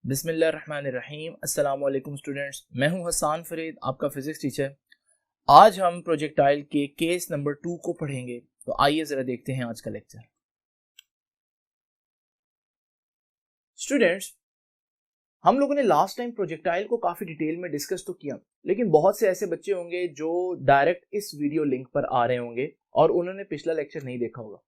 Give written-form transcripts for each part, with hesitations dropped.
बिस्मिल्लाहिर्रहमानिर्रहीम। अस्सलाम वालेकुम स्टूडेंट्स, मैं हूं हसन फरीद, आपका फिजिक्स टीचर। आज हम प्रोजेक्टाइल के केस नंबर 2 को पढ़ेंगे। तो आइए जरा देखते हैं आज का लेक्चर। स्टूडेंट्स, हम लोगों ने लास्ट टाइम प्रोजेक्टाइल को काफी डिटेल में डिस्कस तो किया, लेकिन बहुत से ऐसे बच्चे होंगे जो डायरेक्ट इस वीडियो लिंक पर आ रहे होंगे और उन्होंने पिछला लेक्चर नहीं देखा होगा।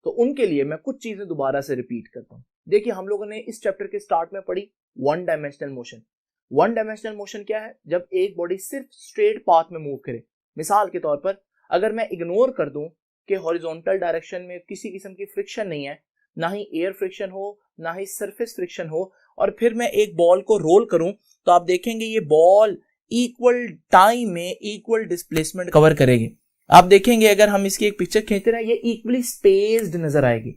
तो उनके लिए मैं कुछ चीजें दोबारा से रिपीट करता हूं। देखिए, हम लोगों ने इस चैप्टर के स्टार्ट में पढ़ी one dimensional motion. One dimensional motion क्या है? जब एक बॉडी सिर्फ स्ट्रेट पाथ में मूव करे। मिसाल के तौर पर अगर मैं इग्नोर कर दूं कि हॉरिजॉन्टल डायरेक्शन में किसी किस्म की फ्रिक्शन नहीं है, ना ही एयर फ्रिक्शन हो, ना ही सरफेस फ्रिक्शन हो, और फिर मैं एक बॉल को रोल करूं, तो आप देखेंगे ये बॉल इक्वल टाइम में इक्वल डिस्प्लेसमेंट कवर करेगी। आप देखेंगे अगर हम इसकी एक पिक्चर खींचते रहे, ये इक्वली स्पेस्ड नजर आएगी।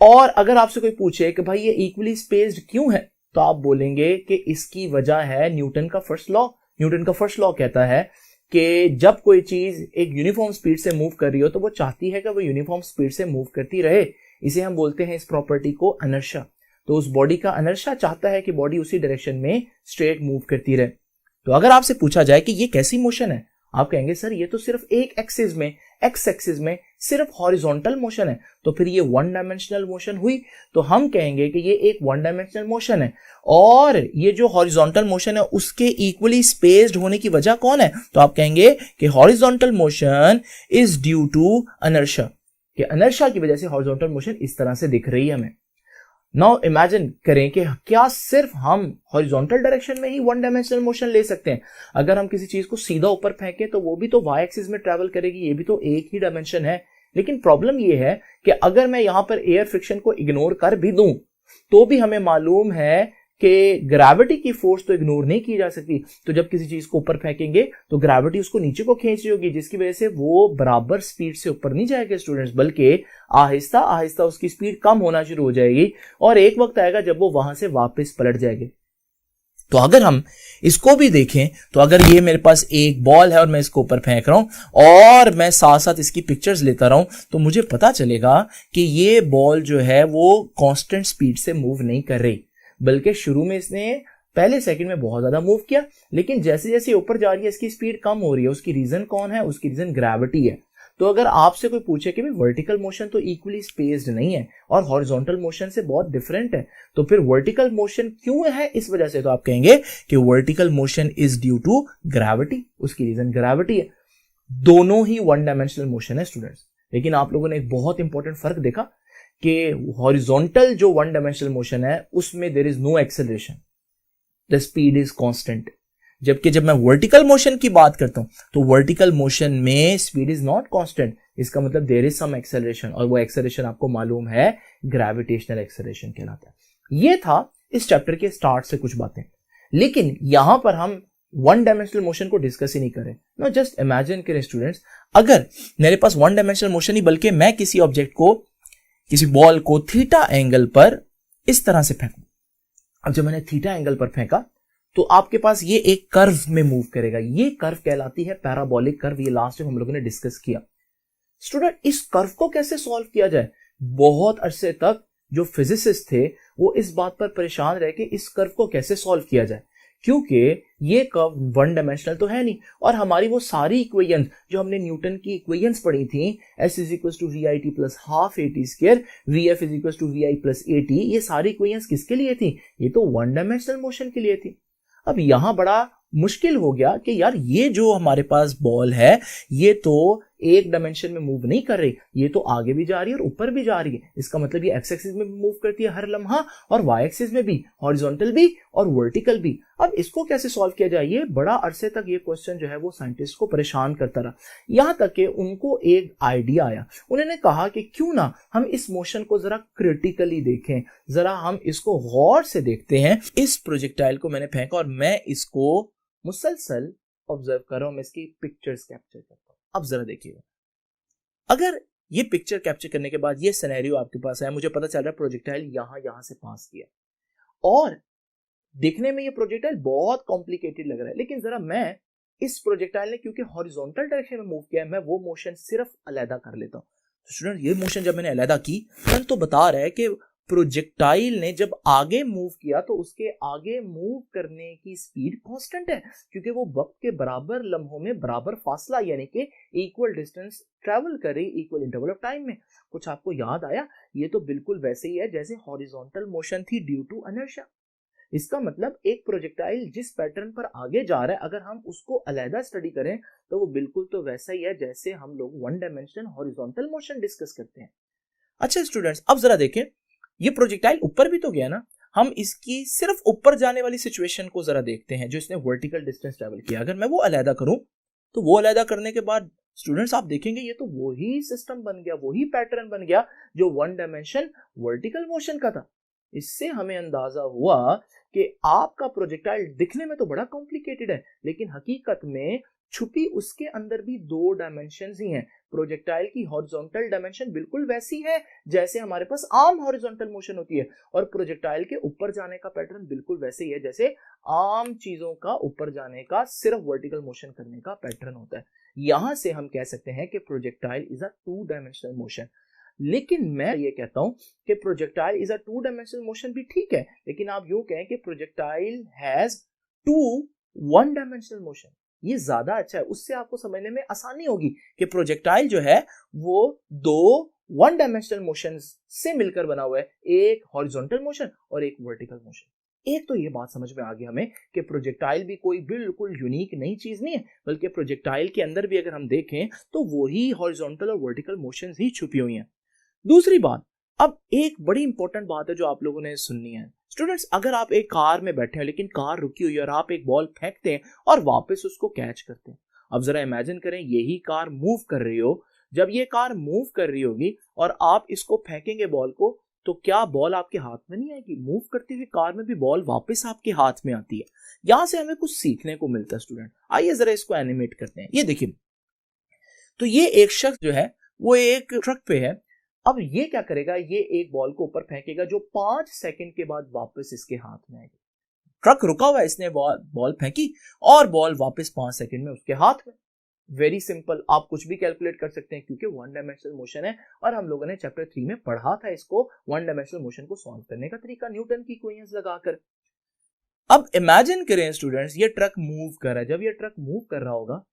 और अगर आपसे कोई पूछे कि भाई ये इक्वली स्पेस्ड क्यों है, तो आप बोलेंगे कि इसकी वजह है न्यूटन का फर्स्ट लॉ। न्यूटन का फर्स्ट लॉ कहता है कि जब कोई चीज एक यूनिफॉर्म स्पीड से मूव कर रही हो तो वो चाहती है कि वो यूनिफॉर्म स्पीड से मूव करती रहे। इसे हम बोलते हैं, इस प्रॉपर्टी को, इनर्शिया। तो उस बॉडी का इनर्शिया चाहता है कि बॉडी उसी डायरेक्शन में स्ट्रेट मूव करती रहे। तो अगर आपसे पूछा जाए कि ये कैसी मोशन है, आप कहेंगे सर ये तो सिर्फ एक एक्सिस में, एक्स एक्सिस में सिर्फ हॉरिजॉन्टल मोशन है, तो फिर ये वन डायमेंशनल मोशन हुई। तो हम कहेंगे कि ये एक वन डायमेंशनल मोशन है, और ये जो हॉरिजॉन्टल मोशन है उसके इक्वली स्पेस्ड होने की वजह कौन है? तो आप कहेंगे कि horizontal motion is due to inertia, कि इनर्शिया की वजह से हॉरिजॉन्टल मोशन इस तरह से दिख रही है हमें। नाउ इमेजिन करें कि क्या सिर्फ हम हॉरिजॉन्टल डायरेक्शन में ही वन डायमेंशनल मोशन ले सकते हैं? अगर हम किसी चीज को सीधा ऊपर फेंके तो वो भी तो वाई एक्सिस में ट्रैवल करेगी, ये भी तो एक ही डायमेंशन है। लेकिन प्रॉब्लम ये है कि अगर मैं यहां पर एयर फ्रिक्शन को इग्नोर कर भी दूं तो भी हमें मालूम है कि ग्रेविटी की फोर्स तो इग्नोर नहीं की जा सकती। तो जब किसी चीज को ऊपर फेंकेंगे तो ग्रेविटी उसको नीचे को खींच रही होगी, जिसकी वजह से वो बराबर स्पीड से ऊपर नहीं जाएगा स्टूडेंट्स, बल्कि आहिस्ता आहिस्ता उसकी स्पीड कम होना शुरू हो जाएगी, और एक वक्त आएगा जब वो वहां से वापस पलट जाएगी। तो अगर हम इसको भी देखें, तो अगर ये मेरे पास एक बॉल है और मैं इसको ऊपर फेंक रहा हूं और मैं साथ साथ इसकी पिक्चर्स लेता रहूं, तो मुझे पता चलेगा कि ये बॉल जो है वो कांस्टेंट स्पीड से मूव नहीं कर रही, बल्कि शुरू में इसने पहले सेकंड में बहुत ज्यादा मूव किया, लेकिन जैसे जैसे ऊपर जा रही है इसकी स्पीड कम हो रही है। उसकी रीजन कौन है? उसकी रीजन ग्रेविटी है। तो अगर आपसे कोई पूछे कि भाई वर्टिकल मोशन तो इक्वली स्पेस्ड नहीं है और हॉरिजॉन्टल मोशन से बहुत डिफरेंट है, तो फिर वर्टिकल मोशन क्यों है इस वजह से, तो आप कहेंगे कि vertical motion is due to gravity. उसकी रीजन ग्रेविटी है। दोनों ही वन डायमेंशनल मोशन है स्टूडेंट्स, लेकिन आप लोगों ने एक बहुत इंपॉर्टेंट फर्क देखा कि हॉरिजॉन्टल जो वन डायमेंशनल मोशन है उसमें there is no acceleration, the speed is constant. जबकि जब मैं वर्टिकल मोशन की बात करता हूं तो वर्टिकल मोशन में स्पीड इज नॉट कांस्टेंट। इसका मतलब देयर इज सम एक्सेलरेशन, और वो एक्सेलरेशन आपको मालूम है ग्रेविटेशनल एक्सेलरेशन कहलाता है। ये था इस चैप्टर के स्टार्ट से कुछ बातें, लेकिन यहां पर हम वन डायमेंशनल मोशन को डिस्कस ही नहीं करें। नो, जस्ट इमेजिन करें स्टूडेंट्स, अगर मेरे पास वन डायमेंशनल मोशन ही, बल्कि मैं किसी ऑब्जेक्ट को, किसी बॉल को थीटा एंगल पर इस तरह से फेंकूं। अब जब मैंने थीटा एंगल पर फेंका तो आपके पास ये एक कर्व में मूव करेगा। ये कर्व कहलाती है पैराबोलिक कर्व। ये लास्ट टाइम हम लोगों ने डिस्कस किया। स्टूडेंट, इस कर्व को कैसे सॉल्व किया जाए? बहुत अरसे तक जो फिजिसिस्ट थे वो इस बात पर परेशान रहे कि इस कर्व को कैसे सॉल्व किया जाए, क्योंकि ये कर्व वन डायमेंशनल तो है नहीं, और हमारी वो सारी इक्वेशंस जो हमने न्यूटन की इक्वेशंस पढ़ी थी, S is equal to V I T plus half A T square, V F is equal to V I plus A T, ये सारी इक्वेशंस किसके लिए थी? ये तो वन डायमेंशनल मोशन के लिए थी। अब यहां बड़ा मुश्किल हो गया कि यार ये जो हमारे पास बॉल है ये तो एक डायमेंशन में मूव नहीं कर रही, ये तो आगे भी जा रही है और ऊपर भी जा रही है। इसका मतलब ये एक्स एक्सिस में भी मूव करती है हर लम्हा, और वाई एक्सिस में भी, हॉरिजॉन्टल भी और वर्टिकल भी। अब इसको कैसे सॉल्व किया जाए? ये बड़ा अरसे तक ये क्वेश्चन जो है वो साइंटिस्ट को परेशान करता रहा, यहां तक कि उनको एक आइडिया आया। उन्होंने कहा कि क्यों ना हम इस मोशन को जरा क्रिटिकली देखें, जरा हम इसको गौर से देखते हैं। इस प्रोजेक्टाइल को मैंने फेंका और मैं इसको मुसलसल ऑब्जर्व कर रहा हूं, मैं इसकी पिक्चर्स कैप्चर करता हूं। अब जरा देखिएगा, अगर ये पिक्चर कैप्चर करने के बाद ये सिनेरियो आपके पास है, मुझे पता चल रहा है प्रोजेक्टाइल यहां से पास किया, और देखने में ये प्रोजेक्टाइल बहुत कॉम्प्लिकेटेड लग रहा है, लेकिन जरा मैं इस प्रोजेक्टाइल ने क्योंकि हॉरिजॉन्टल डायरेक्शन में मूव किया है, मैं वो मोशन सिर्फ अलहदा कर लेता हूं। तो स्टूडेंट, ये मोशन जब मैंने अलहदा की, तो बता रहा है कि प्रोजेक्टाइल ने जब आगे मूव किया तो उसके आगे मूव करने की स्पीड कांस्टेंट है, क्योंकि वो वक्त के बराबर लम्हों में बराबर फासला यानी कि इक्वल डिस्टेंस ट्रैवल कर रही इक्वल इंटरवल ऑफ टाइम में। कुछ आपको याद आया? ये तो बिल्कुल वैसे ही है जैसे हॉरिजॉन्टल मोशन थी ड्यू टू इनर्शिया। इसका मतलब एक प्रोजेक्टाइल जिस पैटर्न पर आगे जा रहा है, अगर हम उसको अलग स्टडी करें तो वो बिल्कुल तो वैसा ही है जैसे हम लोग one dimensional horizontal motion discuss करते हैं। अच्छा स्टूडेंट्स, अब जरा देखें, ये प्रोजेक्टाइल ऊपर भी तो गया ना, हम इसकी सिर्फ ऊपर जाने वाली सिचुएशन को जरा देखते हैं जो इसने वर्टिकल डिस्टेंस ट्रेवल किया। अगर मैं वो अलहदा करूं तो वो अलहदा करने के बाद स्टूडेंट्स आप देखेंगे ये तो वही सिस्टम बन गया, वही पैटर्न बन गया जो वन डायमेंशन वर्टिकल मोशन का था। इससे हमें अंदाजा हुआ कि आपका प्रोजेक्टाइल दिखने में तो बड़ा कॉम्प्लिकेटेड है, लेकिन हकीकत में छुपी उसके अंदर भी दो डायमेंशंस ही हैं। प्रोजेक्टाइल की हॉरिजॉन्टल डायमेंशन बिल्कुल वैसी है जैसे हमारे पास आम हॉरिजॉन्टल मोशन होती है, और प्रोजेक्टाइल के ऊपर जाने का पैटर्न बिल्कुल वैसे ही है जैसे आम चीजों का ऊपर जाने का सिर्फ वर्टिकल मोशन करने का पैटर्न होता है। यहां से हम कह सकते हैं कि projectile is a two dimensional motion. लेकिन मैं ये कहता हूं कि projectile is a two dimensional motion भी ठीक है, लेकिन आप यूं कहें कि projectile has two one dimensional motion, ये ज्यादा अच्छा है। उससे आपको समझने में आसानी होगी कि प्रोजेक्टाइल जो है वो दो वन डायमेंशनल मोशन से मिलकर बना हुआ है, एक हॉरिजॉन्टल मोशन और एक वर्टिकल मोशन। एक तो ये बात समझ में आ गई हमें कि प्रोजेक्टाइल भी कोई बिल्कुल यूनिक नई चीज नहीं है, बल्कि प्रोजेक्टाइल के अंदर भी अगर हम देखें तो वही हॉरिजॉन्टल और वर्टिकल मोशन ही छुपी हुई हैं। दूसरी बात, अब एक बड़ी इंपॉर्टेंट बात है जो आप लोगों ने सुननी है स्टूडेंट्स। अगर आप एक कार में बैठे हैं लेकिन कार रुकी हुई है और आप एक बॉल फेंकते हैं और वापस उसको कैच करते हैं, अब जरा इमेजिन करें यही कार मूव कर रही हो। जब ये कार मूव कर रही होगी और आप इसको फेंकेंगे बॉल को, तो क्या बॉल आपके हाथ में नहीं आएगी? मूव करती हुई कार में भी बॉल वापस आपके हाथ में आती है। यहां से हमें कुछ सीखने को मिलता है स्टूडेंट। आइए जरा इसको एनिमेट करते हैं। ये देखिए, तो ये एक शख्स जो है वो एक ट्रक पे है। अब ये क्या करेगा, ये एक बॉल को ऊपर फेंकेगा जो 5 सेकंड के बाद वापस इसके हाथ में आएगी। ट्रक रुका हुआ है, इसने बॉल फेंकी और बॉल वापस 5 सेकंड में उसके हाथ में। वेरी सिंपल, आप कुछ भी कैलकुलेट कर सकते हैं क्योंकि वन डायमेंशनल मोशन है और हम लोगों ने चैप्टर 3 में पढ़ा था इसको, वन डायमेंशनल मोशन को सॉल्व करने का तरीका न्यूटन की इक्वेशंस लगाकर। अब इमेजिन करें स्टूडेंट्स, ये ट्रक मूव कर रहा है। जब ये ट्रक मूव कर रहा होगा,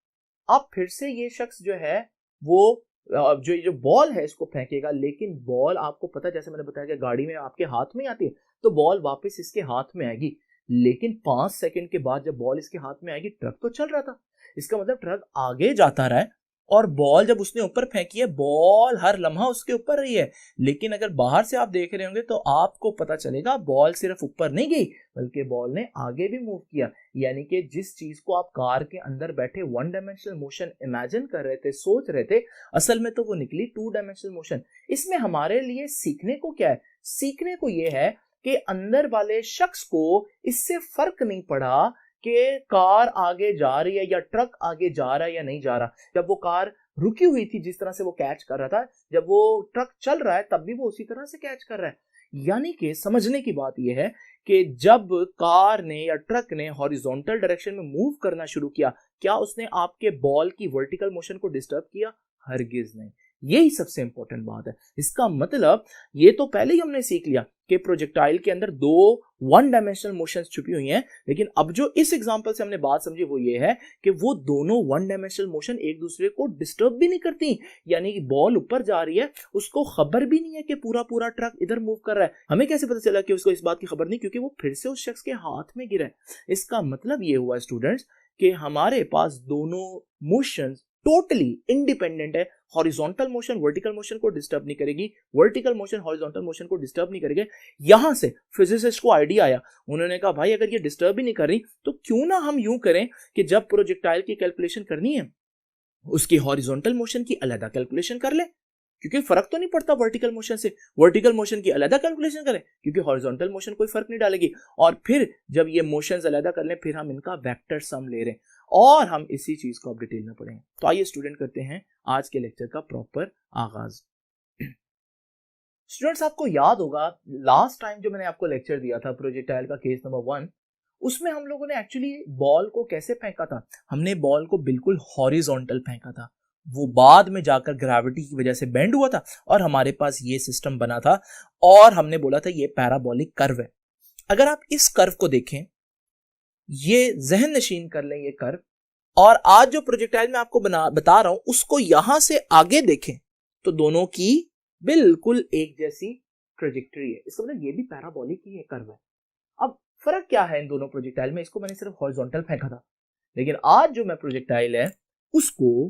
अब फिर से ये शख्स जो है वो जो बॉल है इसको फेंकेगा, लेकिन बॉल आपको पता है जैसे मैंने बताया कि गाड़ी में आपके हाथ में आती है, तो बॉल वापस इसके हाथ में आएगी। लेकिन 5 सेकंड के बाद जब बॉल इसके हाथ में आएगी, ट्रक तो चल रहा था, इसका मतलब ट्रक आगे जाता रहा है और बॉल जब उसने ऊपर फेंकी है, बॉल हर लम्हा उसके ऊपर रही है। लेकिन अगर बाहर से आप देख रहे होंगे तो आपको पता चलेगा बॉल सिर्फ ऊपर नहीं गई, बल्कि बॉल ने आगे भी मूव किया। यानी कि जिस चीज को आप कार के अंदर बैठे वन डायमेंशनल मोशन इमेजिन कर रहे थे, सोच रहे थे, असल में तो वो निकली टू डायमेंशनल मोशन। इसमें हमारे लिए सीखने को क्या है? सीखने को ये है कि अंदर वाले शख्स को इससे फर्क नहीं पड़ा कि कार आगे जा रही है या ट्रक आगे जा रहा है या नहीं जा रहा। जब वो कार रुकी हुई थी जिस तरह से वो कैच कर रहा था, जब वो ट्रक चल रहा है तब भी वो उसी तरह से कैच कर रहा है। यानी कि समझने की बात यह है कि जब कार ने या ट्रक ने हॉरिजॉन्टल डायरेक्शन में मूव करना शुरू किया, क्या उसने आपके बॉल की वर्टिकल मोशन को डिस्टर्ब किया? हरगिज नहीं। यही सबसे इंपॉर्टेंट बात है। इसका मतलब ये तो पहले ही हमने सीख लिया कि प्रोजेक्टाइल के अंदर दो वन डायमेंशनल मोशंस छुपी हुई हैं, लेकिन अब जो इस एग्जांपल से हमने बात समझी वो ये है कि वो दोनों वन डायमेंशनल मोशन एक दूसरे को डिस्टर्ब भी नहीं करती। यानी कि बॉल ऊपर जा रही है, उसको खबर भी नहीं है कि पूरा पूरा ट्रक इधर मूव कर रहा है। हमें कैसे पता चला कि उसको इस बात की खबर नहीं? क्योंकि वो फिर से उस शख्स के हाथ में गिरा है। इसका मतलब ये हुआ स्टूडेंट्स कि हमारे पास दोनों मोशंस टोटली इंडिपेंडेंट है। हॉरिजॉन्टल मोशन वर्टिकल मोशन को डिस्टर्ब नहीं करेगी, वर्टिकल मोशन हॉरिजॉन्टल मोशन को डिस्टर्ब नहीं करेगी। यहां से फिजिसिस्ट को आइडिया आया, उन्होंने कहा भाई अगर ये डिस्टर्ब ही नहीं कर रही तो क्यों ना हम यूं करें कि जब प्रोजेक्टाइल की कैलकुलेशन करनी है उसकी हॉरिजॉन्टल मोशन की अलग कैलकुलेशन कर ले, क्योंकि फर्क तो नहीं पड़ता वर्टिकल मोशन से। वर्टिकल मोशन की अलग कैलकुलेशन करें क्योंकि हॉरिजॉन्टल मोशन कोई फर्क नहीं डालेगी। और फिर जब ये मोशंस अलग कर लें फिर हम इनका वेक्टर सम ले रहे हैं और हम इसी चीज को अब डिटेल में पढ़ेंगे। तो आइए स्टूडेंट करते हैं आज के लेक्चर का प्रॉपर आगाज। स्टूडेंट्स आपको याद होगा लास्ट टाइम जो मैंने आपको लेक्चर दिया था प्रोजेक्टाइल का केस नंबर 1, उसमें हम लोगों ने एक्चुअली बॉल को कैसे फेंका था? हमने बॉल को बिल्कुल हॉरिजॉन्टल फेंका था। वो बाद में जाकर ग्रेविटी की वजह से बेंड हुआ था और हमारे पास ये सिस्टम बना था और हमने बोला था ये पैराबोलिक कर्व है। अगर आप इस कर्व को देखें, ये जहन नशीन कर लें ये कर्व, और आज जो प्रोजेक्टाइल मैं आपको बता रहा हूं उसको यहां से आगे देखें तो दोनों की बिल्कुल एक जैसी ट्रेजेक्टरी है। इसका मतलब ये भी पैराबोलिक ही कर्व है। अब फर्क क्या है इन दोनों प्रोजेक्टाइल में? इसको मैंने सिर्फ हॉरिजॉन्टल फेंका था, लेकिन आज जो मैं प्रोजेक्टाइल है उसको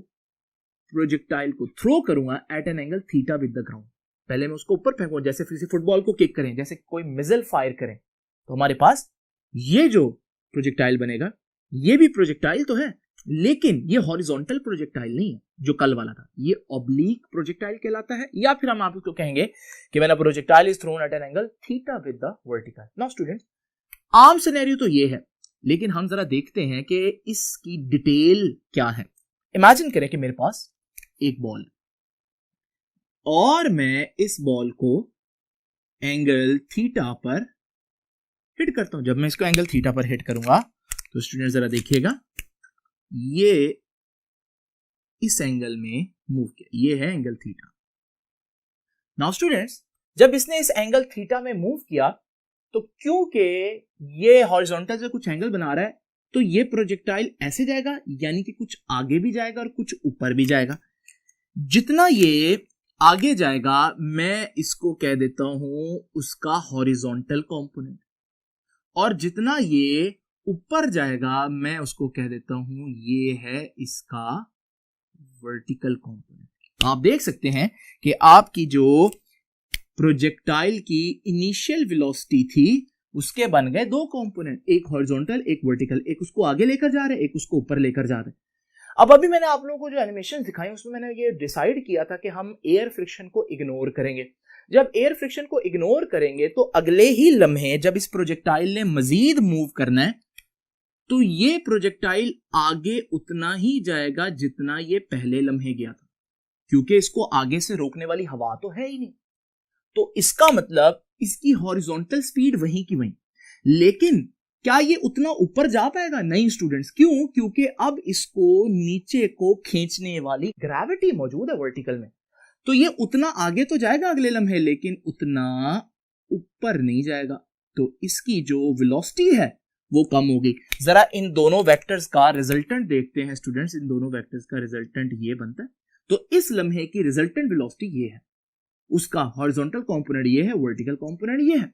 प्रोजेक्टाइल को थ्रो करूंगा at an angle theta with the ground. पहले मैं उसको ऊपर फेंकूंगा, जैसे किसी फुटबॉल को किक करें, जैसे कोई मिसाइल फायर करें, तो हमारे पास ये जो प्रोजेक्टाइल बनेगा ये भी प्रोजेक्टाइल तो है, लेकिन ये हॉरिजॉन्टल प्रोजेक्टाइल नहीं है जो कल वाला था, ये ऑब्लिक प्रोजेक्टाइल कहलाता है। या फिर हम आपको कहेंगे कि when a projectile is thrown at an angle theta with the vertical. Now students, आम सिनेरियो तो ये है, लेकिन हम जरा देखते हैं कि इसकी डिटेल क्या है। इमेजिन करें कि मेरे पास एक बॉल और मैं इस बॉल को एंगल थीटा पर हिट करता हूं। जब मैं इसको एंगल थीटा पर हिट करूंगा तो स्टूडेंट जरा देखिएगा, ये इस एंगल में मूव किया, ये है एंगल थीटा। नाउ स्टूडेंट्स, जब इसने इस एंगल थीटा में मूव किया तो क्योंकि ये हॉरिजॉन्टल से कुछ एंगल बना रहा है तो ये प्रोजेक्टाइल ऐसे जाएगा, यानी कि कुछ आगे भी जाएगा और कुछ ऊपर भी जाएगा। जितना ये आगे जाएगा मैं इसको कह देता हूं उसका हॉरिजॉन्टल कंपोनेंट, और जितना ये ऊपर जाएगा मैं उसको कह देता हूं ये है इसका वर्टिकल कंपोनेंट। आप देख सकते हैं कि आपकी जो प्रोजेक्टाइल की इनिशियल वेलोसिटी थी उसके बन गए दो कंपोनेंट, एक हॉरिजॉन्टल एक वर्टिकल, एक उसको आगे लेकर जा रहे हैं एक उसको ऊपर लेकर जा रहे हैं। अब अभी मैंने आप लोगों को जो एनिमेशन दिखाई उसमें मैंने ये डिसाइड किया था कि हम एयर फ्रिक्शन को इग्नोर करेंगे। जब एयर फ्रिक्शन को इग्नोर करेंगे तो अगले ही लम्हे जब इस प्रोजेक्टाइल ने मजीद मूव करना है तो ये प्रोजेक्टाइल आगे उतना ही जाएगा जितना ये पहले लम्हे गया था, क्योंकि इसको आगे से रोकने वाली हवा तो है ही नहीं। तो इसका मतलब इसकी हॉरिजॉन्टल स्पीड वहीं की वहीं, लेकिन क्या ये उतना ऊपर जा पाएगा? नहीं स्टूडेंट्स। क्यों? क्योंकि अब इसको नीचे को खींचने वाली ग्रेविटी मौजूद है वर्टिकल में, तो ये उतना आगे तो जाएगा अगले लम्हे, लेकिन उतना ऊपर नहीं जाएगा। तो इसकी जो वेलोसिटी है वो कम होगी। जरा इन दोनों वेक्टर्स का रिजल्टेंट देखते हैं स्टूडेंट्स। इन दोनों वेक्टर्स का रिजल्टेंट ये बनता है, तो इस लम्हे की रिजल्टेंट वेलोसिटी ये है, उसका हॉरिजॉन्टल कंपोनेंट ये है, वर्टिकल कंपोनेंट ये है।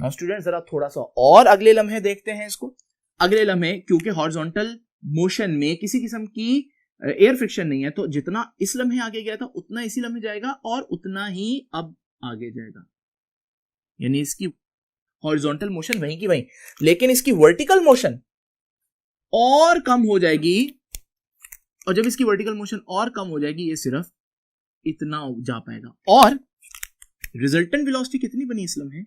नाउ स्टूडेंट जरा थोड़ा सा और अगले लम्हे देखते हैं इसको। अगले लम्हे क्योंकि हॉरिजॉन्टल मोशन में किसी किस्म की एयर फ्रिक्शन नहीं है, तो जितना इस लम्हे आगे गया था उतना इसी लम्हे जाएगा और उतना ही अब आगे जाएगा, यानी इसकी हॉरिजॉन्टल मोशन वहीं की वहीं, लेकिन इसकी वर्टिकल मोशन और कम हो जाएगी। और जब इसकी वर्टिकल मोशन और कम हो जाएगी ये सिर्फ इतना जा पाएगा, और रिजल्टेंट वेलोसिटी कितनी बनी इस लम्हे?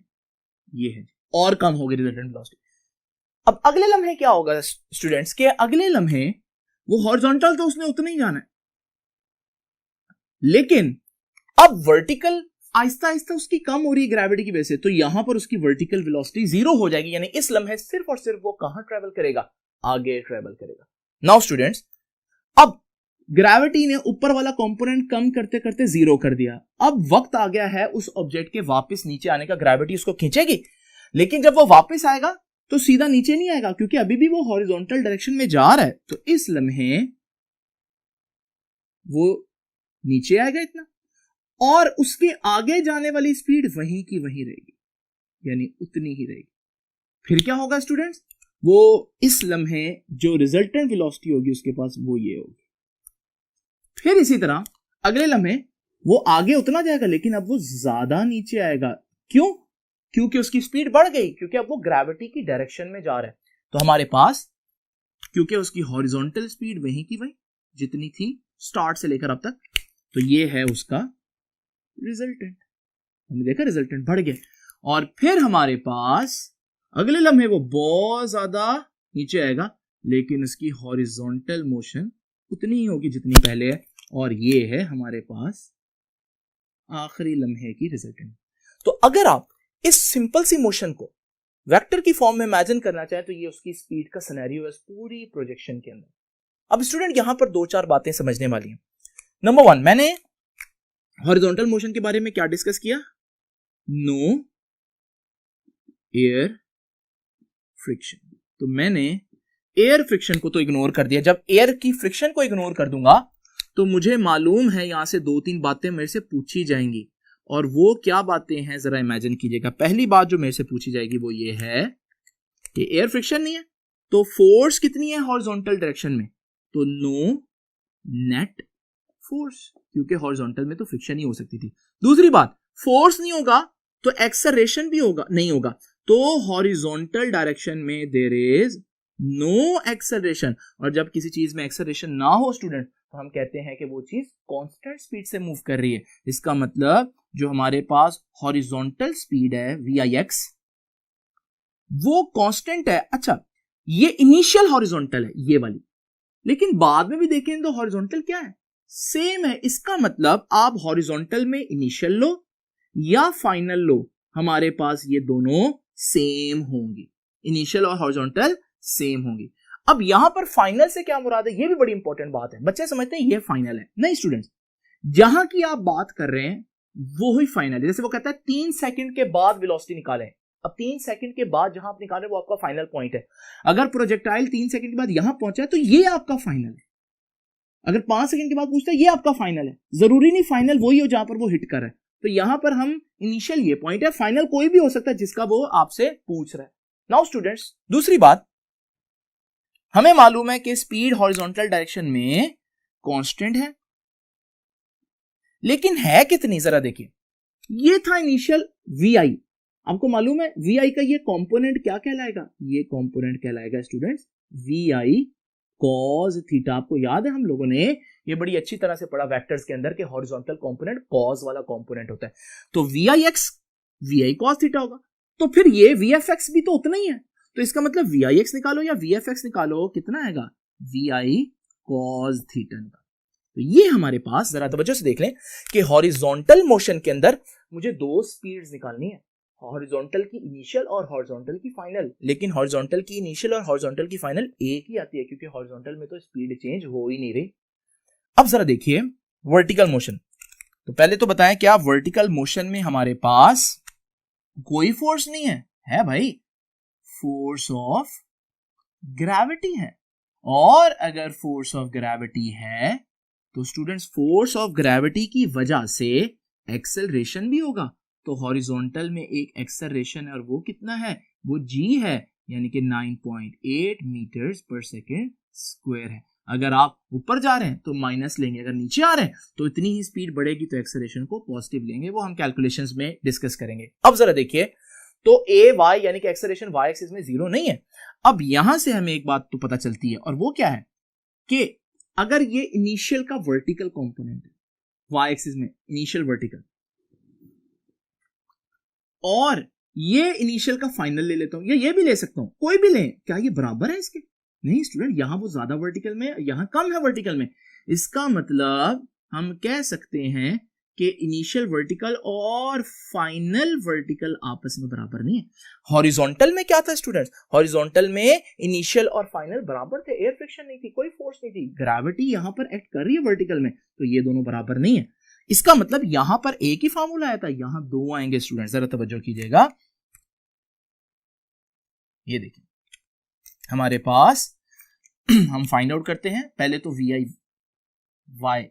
ये है, और कम हो गई रिजल्टेंट वेलोसिटी। अब अगले लम्हे क्या होगा स्टूडेंट्स के? अगले लम्हे वो हॉरिजॉन्टल तो उसने उतना ही जाना है, लेकिन अब वर्टिकल आहिस्ता आहिस्ता उसकी कम हो रही है ग्रेविटी की वजह से, तो यहां पर उसकी वर्टिकल वेलोसिटी जीरो हो जाएगी, यानी इस लम्हे सिर्फ और सिर्फ वो कहां ट्रेवल करेगा? आगे ट्रेवल करेगा। नाउ स्टूडेंट्स, अब ग्रेविटी ने ऊपर वाला कंपोनेंट कम करते करते जीरो कर दिया। अब वक्त आ गया है उस ऑब्जेक्ट के वापस नीचे आने का। ग्रेविटी उसको खींचेगी, लेकिन जब वो वापस आएगा तो सीधा नीचे नहीं आएगा, क्योंकि अभी भी वो हॉरिजॉन्टल डायरेक्शन में जा रहा है। तो इस लम्हे वो नीचे आएगा इतना, और उसके आगे जाने वाली स्पीड वहीं की वहीं रहेगी, यानी उतनी ही रहेगी। फिर क्या होगा स्टूडेंट्स? वो इस लम्हे जो रिजल्टेंट वेलोसिटी होगी उसके पास वो ये होगी। फिर इसी तरह अगले लम्हे वो आगे उतना जाएगा, लेकिन अब वो ज्यादा नीचे आएगा। क्यों? क्योंकि उसकी स्पीड बढ़ गई, क्योंकि अब वो ग्रेविटी की डायरेक्शन में जा रहा है। तो हमारे पास, क्योंकि उसकी हॉरिजॉन्टल स्पीड वहीं की वहीं जितनी थी स्टार्ट से लेकर अब तक, तो ये है उसका रिजल्टेंट। हमने देखा रिजल्टेंट बढ़ गया। और फिर हमारे पास अगले लम्हे वो बहुत ज्यादा नीचे आएगा, लेकिन उसकी हॉरिजॉन्टल मोशन उतनी ही होगी जितनी पहले है, और ये है हमारे पास आखिरी लम्हे की रिजल्टेंट। तो अगर आप इस सिंपल सी मोशन को वेक्टर की फॉर्म में इमेजिन करना चाहें तो ये उसकी स्पीड का सिनेरियो है पूरी प्रोजेक्शन के अंदर। अब स्टूडेंट यहां पर दो चार बातें समझने वाली हैं। नंबर 1 मैंने हॉरिजॉन्टल मोशन के बारे में क्या डिस्कस किया? No air friction. तो मैंने एयर फ्रिक्शन को तो इग्नोर कर दिया। जब एयर की फ्रिक्शन को इग्नोर कर दूंगा तो मुझे मालूम है यहां से 2-3 बातें मेरे से पूछी जाएंगी, और वो क्या बातें हैं जरा इमेजिन कीजिएगा। पहली बात जो मेरे से पूछी जाएगी वो ये है कि एयर फ्रिक्शन नहीं है तो फोर्स कितनी है हॉरिजॉन्टल डायरेक्शन में? तो नो नेट फोर्स, क्योंकि हॉरिजॉन्टल में तो फ्रिक्शन ही हो सकती थी। दूसरी बात, फोर्स नहीं होगा तो एक्सेलरेशन भी होगा नहीं होगा, तो हॉरिजॉन्टल डायरेक्शन में देयर इज नो एक्सेलरेशन। और जब किसी चीज में एक्सेलरेशन ना हो स्टूडेंट तो हम कहते हैं कि वो चीज कांस्टेंट स्पीड से मूव कर रही है। इसका मतलब जो हमारे पास हॉरिजॉन्टल स्पीड है Vix वो कांस्टेंट है। अच्छा, ये इनिशियल हॉरिजॉन्टल है ये वाली, लेकिन बाद में भी देखें तो हॉरिजॉन्टल क्या है? सेम है। इसका मतलब आप हॉरिजॉन्टल में इनिशियल लो या फाइनल लो, हमारे पास ये दोनों सेम होंगी। इनिशियल और हॉरिजॉन्टल सेम होंगी। अब यहां पर फाइनल से क्या मुराद है? ये भी बड़ी इंपॉर्टेंट बात है। बच्चे समझते हैं ये फाइनल है, नहीं स्टूडेंट्स, जहां की आप बात कर रहे हैं वो ही फाइनल है। जैसे वो कहता है 3 सेकंड के बाद वेलोसिटी निकालें। अब 3 सेकंड के बाद जहां आप निकाले वो आपका फाइनल पॉइंट है। अगर प्रोजेक्टाइल 3 सेकंड के बाद यहां पहुंचा है तो ये आपका फाइनल है। अगर 5 सेकंड के बाद पूछता है ये आपका फाइनल है। जरूरी नहीं फाइनल वही हो जहां पर वो हिट कर है। तो यहां पर हम इनिशियल ये पॉइंट है, फाइनल कोई भी हो सकता है जिसका वो आपसे पूछ रहा है। नाउ स्टूडेंट्स, दूसरी बात, हमें मालूम है कि स्पीड हॉरिजॉन्टल डायरेक्शन में कांस्टेंट है, लेकिन है कितनी? जरा देखिए, ये था इनिशियल VI। आपको मालूम है VI का ये कंपोनेंट क्या कहलाएगा? ये कंपोनेंट कहलाएगा स्टूडेंट्स VI cos थीटा। आपको याद है हम लोगों ने ये बड़ी अच्छी तरह से पढ़ा वेक्टर्स के अंदर कि हॉरिजॉन्टल कंपोनेंट cos वाला कंपोनेंट होता है। तो VIX VI cos थीटा होगा, तो फिर ये VFX भी तो उतना ही है। तो इसका मतलब VIX निकालो या VFX निकालो, कितना आएगा? VI cos थीटा निकालो। तो ये हमारे पास, जरा तवज्जो से देख लें कि हॉरिजॉन्टल मोशन के अंदर मुझे 2 स्पीड्स निकालनी है, हॉरिजॉन्टल की इनिशियल और हॉरिजॉन्टल की फाइनल। लेकिन हॉरिजॉन्टल की इनिशियल और हॉरिजॉन्टल की फाइनल एक ही आती है, क्योंकि हॉरिजॉन्टल में तो स्पीड चेंज हो ही नहीं रही। अब जरा देखिए वर्टिकल मोशन। तो पहले तो बताएं क्या वर्टिकल मोशन में हमारे पास कोई फोर्स नहीं है? है भाई, फोर्स ऑफ ग्रेविटी है। और अगर फोर्स ऑफ ग्रेविटी है तो स्टूडेंट्स फोर्स ऑफ ग्रेविटी की वजह से एक्सेलरेशन भी होगा। तो हॉरिजॉन्टल में एक एक्सेलरेशन है और वो कितना है? वो g है, यानी कि 9.8 मीटर्स पर सेकेंड स्क्वायर है। अगर आप ऊपर जा रहे हैं तो माइनस लेंगे, अगर नीचे आ रहे हैं तो इतनी ही स्पीड बढ़ेगी तो एक्सेलरेशन को पॉजिटिव लेंगे। वो हम कैलकुलेशंस में डिस्कस करेंगे। अब जरा देखिए, तो AY यानी कि एक्सेलरेशन Y एक्सिस में 0 नहीं है। अब यहां से हमें एक बात तो पता चलती है, और वो क्या है कि अगर ये इनिशियल का वर्टिकल कंपोनेंट है Y एक्सिस में, इनिशियल वर्टिकल, और ये इनिशियल का फाइनल ले लेता हूं या ये भी ले सकता हूं, कोई भी लें, क्या ये बराबर है इसके? नहीं स्टूडेंट, यहां वो ज्यादा वर्टिकल में, यहां कम है वर्टिकल में। इसका मतलब हम कह सकते हैं कि इनिशियल वर्टिकल और फाइनल वर्टिकल आपस में बराबर नहीं है। हॉरिजॉन्टल में क्या था स्टूडेंट्स? हॉरिजॉन्टल में इनिशियल और फाइनल बराबर थे, एयर फ्रिक्शन नहीं थी, कोई फोर्स नहीं थी, ग्रेविटी यहां पर एक्ट कर रही है वर्टिकल में, तो ये दोनों बराबर नहीं है। इसका मतलब यहां पर एक ही फार्मूला आया था, यहां 2 आएंगे स्टूडेंट्स, जरा तवज्जो कीजिएगा। ये देखिए हमारे पास हम फाइंड आउट करते हैं पहले तो VI Y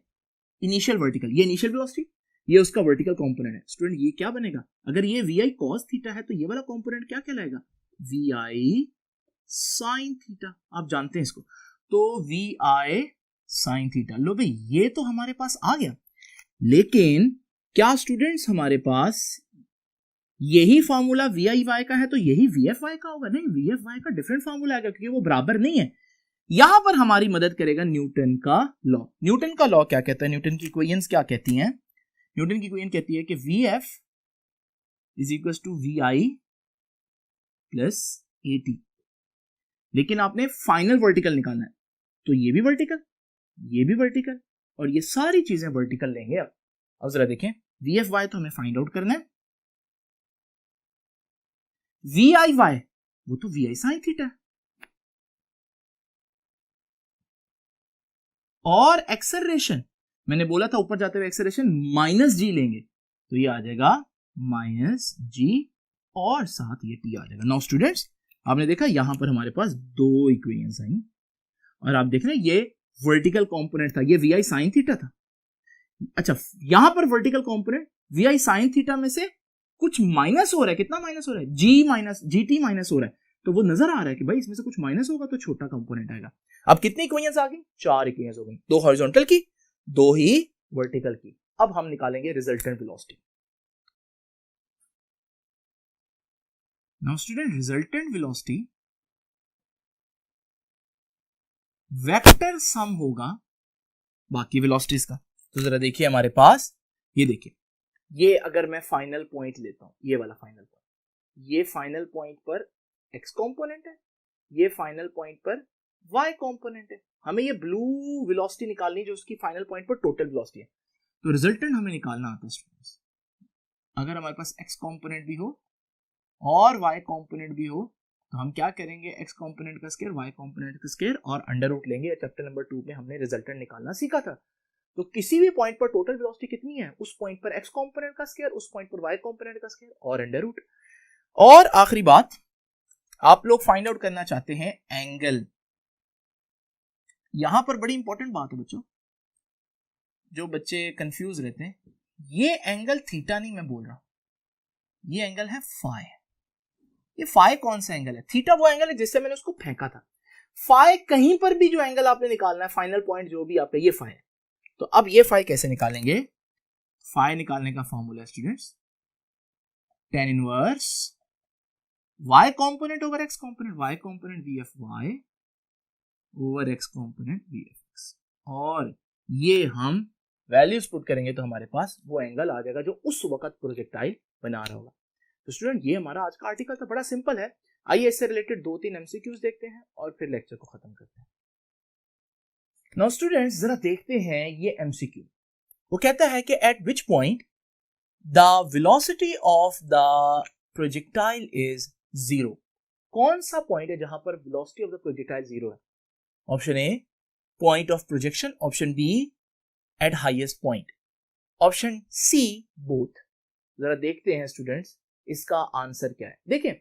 इनिशियल वर्टिकल, ये इनिशियल वेलोसिटी, ये उसका वर्टिकल कंपोनेंट है। स्टूडेंट ये क्या बनेगा? अगर ये VI cos थीटा है तो ये वाला कंपोनेंट क्या कहलाएगा? VI sin theta. आप जानते हैं इसको, तो VI sin थीटा। लो भाई, ये तो हमारे पास आ गया। लेकिन क्या स्टूडेंट्स हमारे पास यही फार्मूला VIY का है तो यही VFY का होगा? नहीं, VFY का डिफरेंट फार्मूला आएगा क्योंकि वो बराबर नहीं है। यहां पर हमारी मदद करेगा न्यूटन का लॉ। न्यूटन का लॉ क्या कहता है? न्यूटन की इक्वेशंस क्या कहती हैं? न्यूटन की इक्वेशन कहती है कि VF is equal to VI plus AT। लेकिन आपने फाइनल वर्टिकल निकालना है, तो ये भी वर्टिकल, ये भी वर्टिकल, और ये सारी चीजें वर्टिकल लेंगे। अब जरा देखें, VFY तो हमें फाइंड आउट करना है, VIY वो तो VI sin थीटा है, और एक्सेलरेशन मैंने बोला था ऊपर जाते हुए एक्सेलरेशन माइनस जी लेंगे, तो ये आ जाएगा माइनस जी और साथ ये टी आ जाएगा। नाउ स्टूडेंट्स, आपने देखा यहां पर हमारे पास दो इक्वेशंस आई और आप देख रहे हैं ये वर्टिकल कंपोनेंट था, ये वी आई साइन थीटा था। अच्छा, यहां पर vertical component we I sine theta में से कुछ माइनस हो रहा है, कितना माइनस हो रहा है, जी माइनस जी टी माइनस हो रहा है, तो वो नजर आ रहा है कि भाई इसमें से कुछ माइनस होगा तो छोटा कंपोनेंट आएगा। अब कितनी इक्वेशंस आ गई, 4 इक्वेशंस हो गई, 2 हॉरिजॉन्टल की, 2 ही वर्टिकल की। अब हम निकालेंगे resultant velocity. Now student, resultant velocity vector sum होगा बाकी वेलोसिटीज का। तो जरा देखिए हमारे पास, ये देखिए, ये अगर मैं फाइनल पॉइंट लेता हूं, ये वाला फाइनल पॉइंट, ये फाइनल पॉइंट पर x कंपोनेंट है, ये फाइनल पॉइंट पर y कंपोनेंट है। हमें ये ब्लू वेलोसिटी निकालनी जो उसकी फाइनल पॉइंट पर टोटल वेलोसिटी है। तो रिजल्टेंट हमें निकालना आता है स्टूडेंट्स, अगर हमारे पास x कंपोनेंट भी हो और y कंपोनेंट भी हो तो हम क्या करेंगे, x कंपोनेंट का स्क्वायर y कंपोनेंट का स्क्वायर और अंडर रूट लेंगे। चैप्टर नंबर 2 में हमने रिजल्टेंट निकालना सीखा था। तो किसी भी पॉइंट पर टोटल वेलोसिटी कितनी है, उस पॉइंट पर x कंपोनेंट का स्क्वायर, उस पॉइंट पर y कंपोनेंट का स्क्वायर और अंडर रूट। और आखिरी बात, आप लोग फाइंड आउट करना चाहते हैं एंगल। यहां पर बड़ी इंपॉर्टेंट बात है बच्चों, जो बच्चे कंफ्यूज रहते हैं, ये एंगल थीटा नहीं मैं बोल रहा, ये एंगल है फाई। ये फाई कौन सा एंगल है, थीटा वो एंगल है जिससे मैंने उसको फेंका था। फाई कहीं पर भी जो एंगल आपने निकालना है, फाइनल पॉइंट जो भी आपका, ये फाई है। तो अब ये फाई कैसे निकालेंगे, फाई निकालने का formula students, tan inverse y component over x component, y component vfy over x component vfx, और ये हम वैल्यूज पुट करेंगे तो हमारे पास वो एंगल आ जाएगा जो उस वक्त प्रोजेक्टाइल बना रहा होगा। तो स्टूडेंट, ये हमारा आज का आर्टिकल था, बड़ा सिंपल है। आइए इससे रिलेटेड 2-3 एमसीक्यूज देखते हैं और फिर लेक्चर को खत्म करते हैं। नाउ स्टूडेंट्स, जरा देखते हैं ये एमसीक्यू। वो कहता है कि eight which point the velocity of the projectile is 0। कौन सा पॉइंट है जहां पर वेलोसिटी ऑफ द प्रोजेक्टाइल 0 है? Option A point of projection, option B at highest point, option C both. जरा देखते हैं स्टूडेंट्स इसका आंसर क्या है। देखें,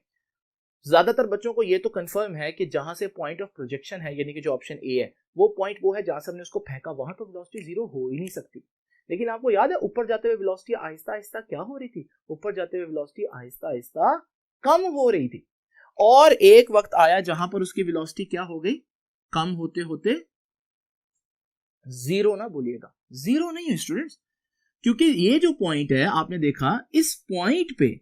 ज्यादातर बच्चों को ये तो कंफर्म है कि जहां से पॉइंट ऑफ प्रोजेक्शन है, यानी कि जो ऑप्शन ए है, वो पॉइंट वो है जहां से हमने उसको फेंका, वहां तो वेलोसिटी 0 हो ही नहीं सकती। लेकिन आपको याद है ऊपर जाते हुए वेलोसिटी आहिस्ता आहिस्ता क्या हो रही थी, ऊपर जाते हुए वेलोसिटी आहिस्ता आहिस्ता कम हो रही थी, और एक वक्त आया जहां पर उसकी वेलोसिटी क्या हो गई, कम होते होते 0 ना भूलिएगा, 0 नहीं है स्टूडेंट्स, क्योंकि ये जो पॉइंट है आपने देखा, इस पॉइंट पे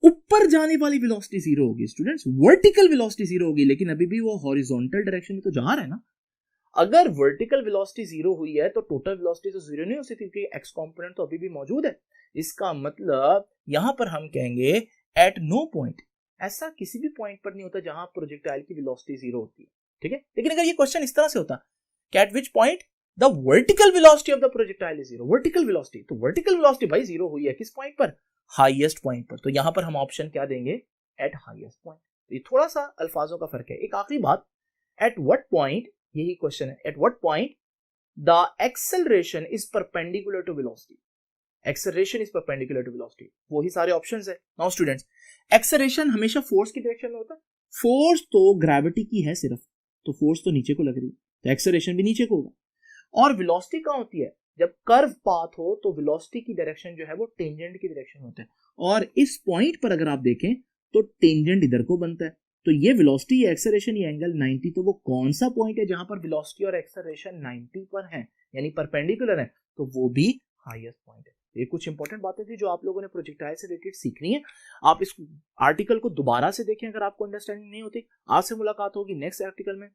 ऊपर जाने वाली वेलोसिटी 0 होगी स्टूडेंट्स, वर्टिकल वेलोसिटी 0 होगी, लेकिन अभी भी वो हॉरिजॉन्टल डायरेक्शन में तो जा रहा है ना। अगर वर्टिकल वेलोसिटी 0 हुई है तो टोटल वेलोसिटी तो 0 नहीं हो सकती, क्योंकि एक्स कंपोनेंट तो अभी भी मौजूद है। इसका मतलब यहां पर हम कहेंगे एट नो पॉइंट, ऐसा किसी भी पॉइंट पर नहीं होता जहां प्रोजेक्टाइल की वेलोसिटी 0 होती है, ठीक है। लेकिन अगर ये क्वेश्चन इस तरह से होता कि eight which point the vertical velocity of the projectile is 0, vertical velocity, तो वर्टिकल वेलोसिटी भाई 0 हुई है किस पॉइंट पर, हाईएस्ट पॉइंट पर। तो यहां पर हम ऑप्शन क्या देंगे, एट हाईएस्ट पॉइंट। ये थोड़ा सा अल्फाजों का फर्क है। एक आखिरी बात, एट व्हाट पॉइंट, यही क्वेश्चन है, at what point the acceleration is perpendicular to velocity, acceleration is perpendicular to velocity, वो ही सारे ऑप्शंस है। नाउ स्टूडेंट्स, एक्सेलरेशन हमेशा फोर्स की डायरेक्शन में होता है, फोर्स तो ग्रेविटी की है सिर्फ, तो फोर्स तो नीचे को लग रही है, तो एक्सेलरेशन भी नीचे को होगा। और वेलोसिटी कहां होती है, जब कर्व पाथ हो तो वेलोसिटी की डायरेक्शन जो है वो टेंजेंट की डायरेक्शन होता है, और इस पॉइंट पर अगर आप देखें तो टेंजेंट इधर को बनता है। तो ये वेलोसिटी, ये एक्सेलरेशन, ये एंगल 90, तो वो कौन सा पॉइंट है जहां पर वेलोसिटी और एक्सेलरेशन 90 पर है, यानी परपेंडिकुलर है, तो वो भी हाईएस्ट पॉइंट है। ये कुछ इंपॉर्टेंट बातें थी जो आप लोगों ने प्रोजेक्टाइल से रिलेटेड सीखनी है। आप इस आर्टिकल को दोबारा से देखें अगर आपको अंडरस्टैंडिंग नहीं होती। आपसे मुलाकात होगी नेक्स्ट आर्टिकल में।